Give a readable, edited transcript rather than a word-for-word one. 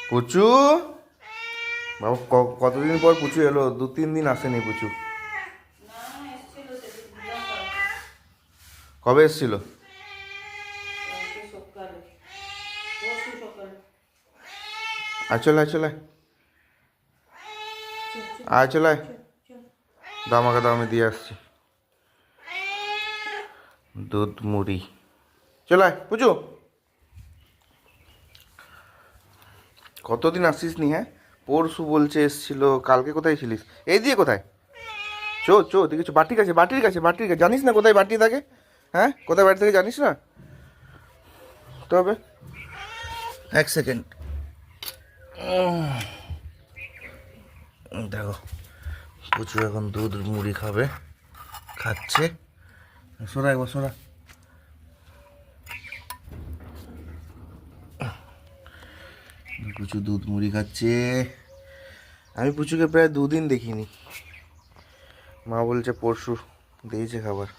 পুচু বাবু, কতদিন পর পুচু এলো? 2-3 দিন আসেনি পুচু। কবে এসেছিল? আয় চলে আয় চলে আয় চলে আয়। দাও আমাকে, দাও, আমি দিয়ে আসছি দুধ মুড়ি। চলে আয় পুচু। কতদিন আসিস নি? হ্যাঁ, পরশু বলছে এসছিল, কালকে কোথায় ছিলিস? এই দিয়ে কোথায়? চো চো, দেখেছো বাটির কাছে, বাটির কাছে, বাটির কাছে। জানিস না কোথায় বাটি থাকে? হ্যাঁ, কোথায় বাটি থাকে জানিস না? তবে 1 সেকেন্ড। দেখো, পুচু এখন দুধ মুড়ি খাবে, খাচ্ছে। সরা একবার, সরা। পুচু দুধ মুড়ি খাচ্ছে। আমি পুচুকে প্রায় 2 দিন দেখিনি। মা বলছে পরশু দিয়েছে খাবার।